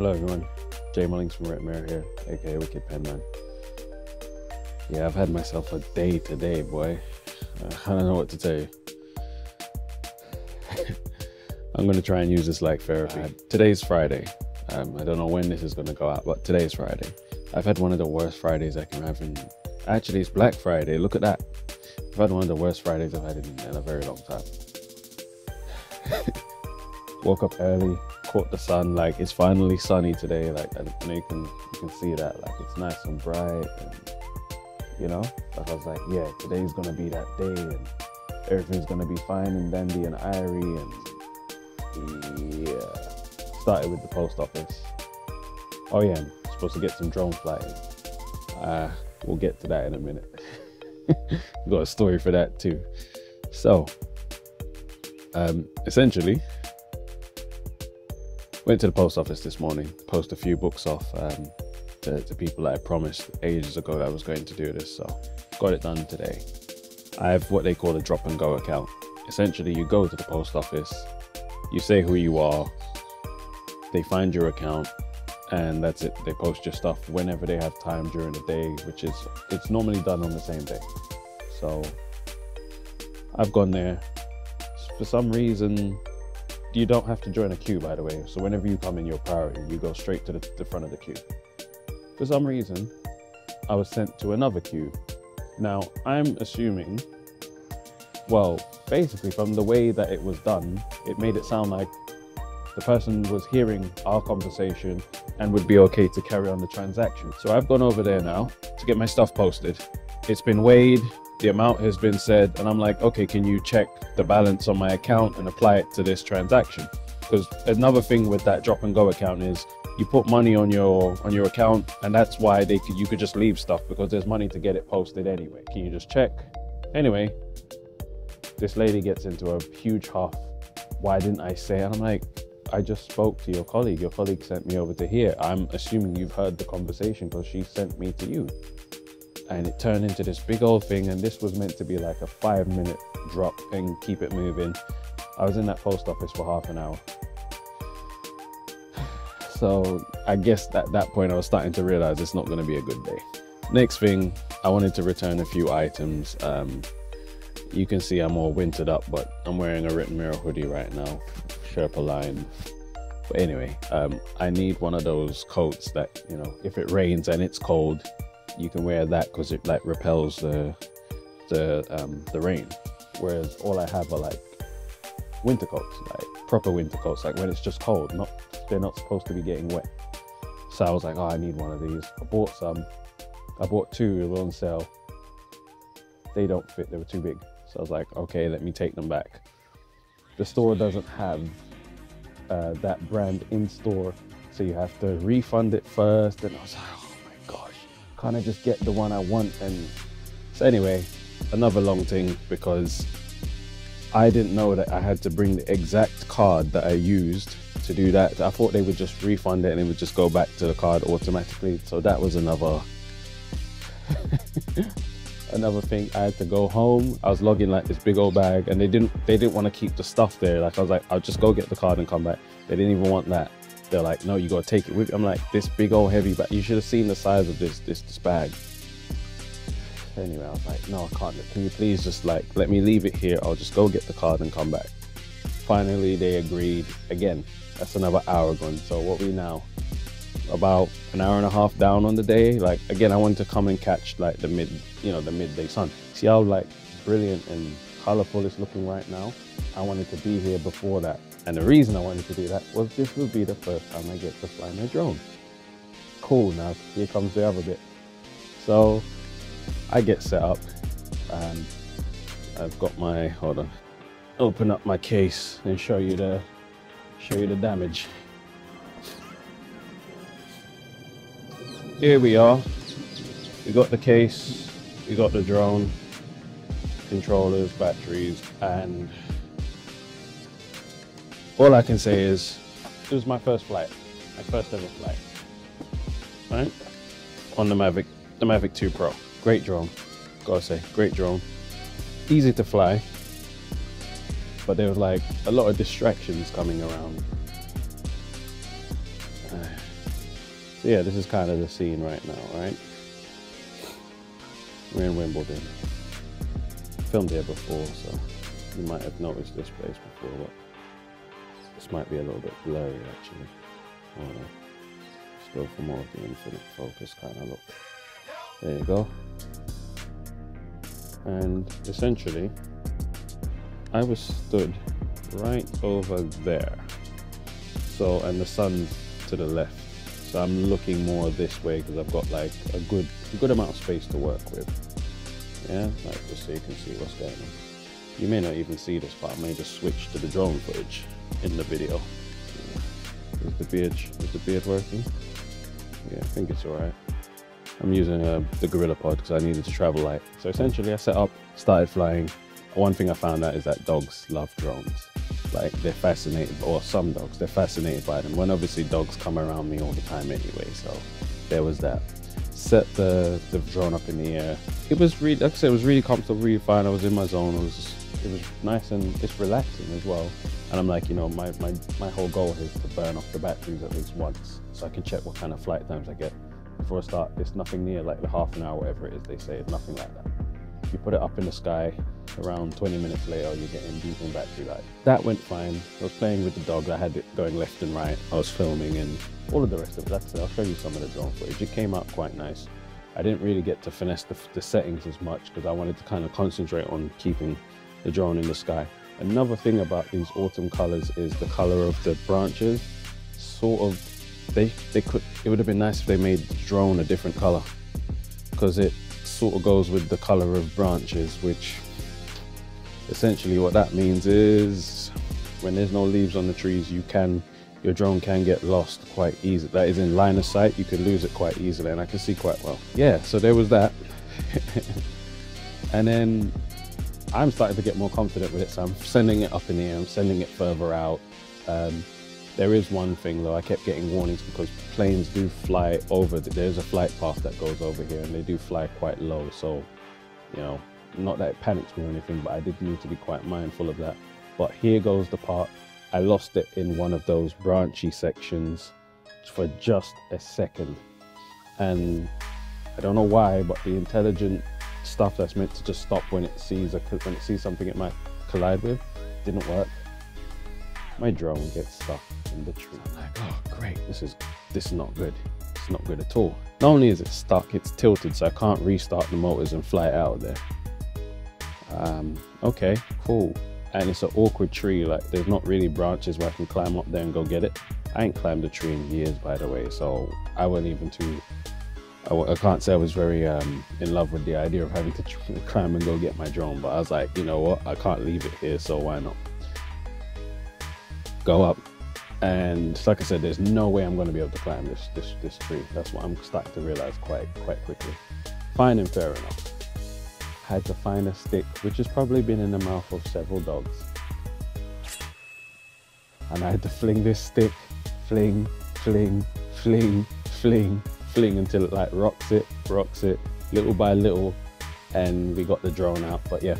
Hello everyone, Jay Mullings from Red Mirror here, AKA Wicked Penman. Yeah, I've had myself a day today, boy. I don't know what to tell you. I'm going to try and use this like therapy. Today's Friday. I don't know when this is going to go out, but today's Friday. I've had one of the worst Fridays I can have. Actually, it's Black Friday. Look at that. I've had one of the worst Fridays I've had in a very long time. Woke up early, caught the sun. Like, it's finally sunny today. Like, I know you can see that. Like, it's nice and bright, and you know. Like, I was like, yeah, today's gonna be that day, and everything's gonna be fine and dandy and airy. And yeah, started with the post office. Oh yeah, I'm supposed to get some drone flying. We'll get to that in a minute. Got a story for that too. So, essentially, went to the post office this morning, post a few books off to people that I promised ages ago that I was going to do this, so got it done today. I have what they call a drop and go account. Essentially, you go to the post office, you say who you are, they find your account, and that's it. They post your stuff whenever they have time during the day, which is, it's normally done on the same day. So I've gone there. For some reason, you don't have to join a queue, by the way. So whenever you come in your priority, you go straight to the front of the queue. For some reason, I was sent to another queue. Now, I'm assuming, well, basically from the way that it was done, it made it sound like the person was hearing our conversation and would be okay to carry on the transaction. So I've gone over there now to get my stuff posted. It's been weighed, the amount has been said, and I'm like, okay, can you check the balance on my account and apply it to this transaction? Because another thing with that drop and go account is you put money on your account, and that's why you could just leave stuff, because there's money to get it posted anyway. Can you just check? Anyway, this lady gets into a huge huff. Why didn't I say? And I'm like, I just spoke to your colleague. Your colleague sent me over to here. I'm assuming you've heard the conversation because she sent me to you. And it turned into this big old thing, and this was meant to be like a 5-minute drop and keep it moving. I was in that post office for half an hour. So I guess at that point I was starting to realize it's not going to be a good day. Next thing, I wanted to return a few items. You can see I'm all wintered up, but I'm wearing a Red Mirror hoodie right now, Sherpa line. But anyway, I need one of those coats that, you know, if it rains and it's cold, you can wear that because it like repels the rain. Whereas all I have are like winter coats, like proper winter coats, like when it's just cold. They're not supposed to be getting wet. So I was like, oh, I need one of these. I bought some. I bought 2. They were on sale. They don't fit. They were too big. So I was like, okay, let me take them back. The store doesn't have that brand in store, so you have to refund it first. And I was like, oh my gosh, can't I just get the one I want? And so anyway, another long thing, because I didn't know that I had to bring the exact card that I used to do that. I thought they would just refund it and it would just go back to the card automatically. So that was another another thing. I had to go home. I was lugging like this big old bag, and they didn't want to keep the stuff there. Like, I was like, I'll just go get the card and come back. They didn't even want that. They're like, no, you gotta take it with you. I'm like, this big old heavy bag. You should have seen the size of this bag. Anyway, I was like, no, I can't. Can you please just like let me leave it here? I'll just go get the card and come back. Finally, they agreed. Again, that's another hour gone. So what we now? About an hour and a half down on the day. Like, again, I wanted to come and catch like the midday sun. See how like brilliant and colorful it's looking right now? I wanted to be here before that. And the reason I wanted to do that was this would be the first time I get to fly my drone. Cool, now here comes the other bit. So I get set up, and I've got my, hold on, open up my case and show you the damage. Here we are. We got the case, we got the drone, controllers, batteries, and all I can say is it was my first flight, my first ever flight, right? On the Mavic 2 Pro. Great drone, gotta say, great drone. Easy to fly, but there was like a lot of distractions coming around. So yeah, this is kind of the scene right now, right? We're in Wimbledon. Filmed here before, so you might have noticed this place before, but this might be a little bit blurry actually. Hold on. Let's go for more of the infinite focus kind of look. There you go. And essentially, I was stood right over there. So, and the sun's to the left. So I'm looking more this way because I've got like a good amount of space to work with. Yeah, like just so you can see what's going on. You may not even see this, but I may just switch to the drone footage in the video. Is the beard working? Yeah, I think it's alright. I'm using the Gorilla Pod because I needed to travel light. So essentially I set up, started flying. One thing I found out is that dogs love drones. Like they're fascinated, or some dogs, they're fascinated by them. When obviously dogs come around me all the time anyway, so there was that. Set the drone up in the air. It was really, like I said, it was really comfortable, really fine. I was in my zone. It was nice and it's relaxing as well. And I'm like, you know, my whole goal is to burn off the batteries at least once, so I can check what kind of flight times I get before I start. It's nothing near like the half an hour, whatever it is they say. It's nothing like that. You put it up in the sky, around 20 minutes later, you're getting decent battery life. That went fine. I was playing with the dogs. I had it going left and right. I was filming and all of the rest of it. That's it. I'll show you some of the drone footage. It came out quite nice. I didn't really get to finesse the settings as much because I wanted to kind of concentrate on keeping the drone in the sky. Another thing about these autumn colors is the color of the branches. Sort of, it would have been nice if they made the drone a different color, because it sort of goes with the color of branches, which essentially what that means is when there's no leaves on the trees, your drone can get lost quite easily. That is, in line of sight, you can lose it quite easily, and I can see quite well. Yeah, so there was that. And then I'm starting to get more confident with it, so I'm sending it up in the air, I'm sending it further out. There is one thing though, I kept getting warnings because planes do fly over, there's a flight path that goes over here and they do fly quite low. So, you know, not that it panics me or anything, but I did need to be quite mindful of that. But here goes the part, I lost it in one of those branchy sections for just a second. And I don't know why, but the intelligent stuff that's meant to just stop when it sees something it might collide with didn't work. My drone gets stuck in the tree. I'm like, oh great, this is not good. It's not good at all. Not only is it stuck, it's tilted, so I can't restart the motors and fly it out of there. Okay, cool. And it's an awkward tree, like there's not really branches where I can climb up there and go get it. I ain't climbed a tree in years, by the way, so I wasn't even too, I can't say I was very in love with the idea of having to climb and go get my drone, but I was like, you know what, I can't leave it here, so why not? Go up, and like I said, there's no way I'm going to be able to climb this tree. That's what I'm starting to realize quite quickly. Fine and fair enough. Had to find a stick, which has probably been in the mouth of several dogs, and I had to fling this stick, fling until it like rocks it little by little, and we got the drone out. But yeah,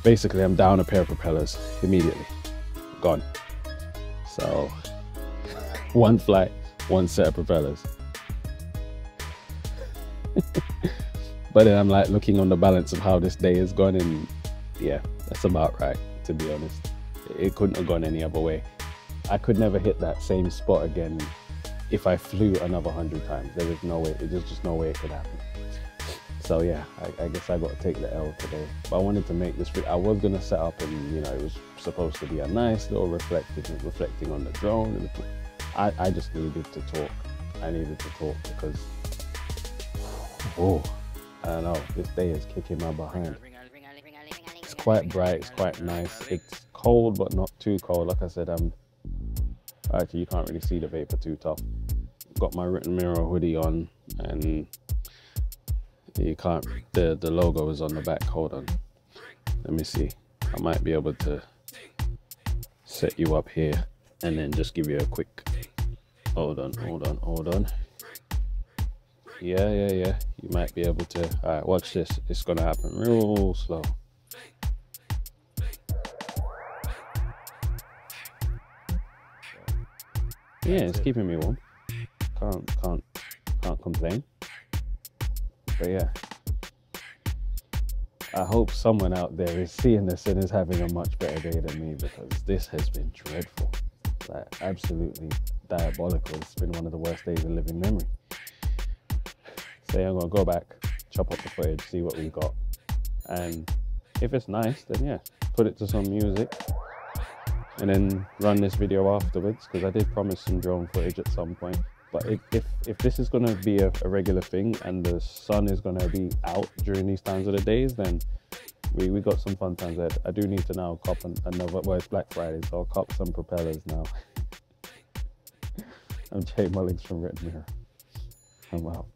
basically I'm down a pair of propellers immediately, gone. So one flight, one set of propellers. But then I'm like looking on the balance of how this day has gone, and yeah, that's about right, to be honest. It couldn't have gone any other way. I could never hit that same spot again if I flew another 100 times. There is no way, there's just no way it could happen. So yeah, I guess I got to take the L today. But I wanted to make this, I was going to set up, and you know, it was supposed to be a nice little reflecting on the drone. And I just needed to talk. I needed to talk because, oh, I don't know, this day is kicking my behind. It's quite bright, it's quite nice. It's cold, but not too cold. Like I said, actually you can't really see the vapor too tough. Got my written mirror hoodie on, and you can't, the logo is on the back. Hold on, let me see. I might be able to set you up here and then just give you a quick, hold on. Yeah, you might be able to. All right, watch this. It's gonna happen real slow. Yeah, it's keeping me warm. Can't Can't complain. But yeah, I hope someone out there is seeing this and is having a much better day than me, because this has been dreadful. Like, absolutely diabolical. It's been one of the worst days in living memory. So I'm gonna go back, chop up the footage, see what we got, and if it's nice, then yeah, put it to some music and then run this video afterwards, because I did promise some drone footage at some point. But if this is gonna be a regular thing and the sun is gonna be out during these times of the days, then we got some fun times ahead. I do need to now cop another, well, it's Black Friday, so I'll cop some propellers now. I'm Jay Mullings from Red Mirror. I'm out.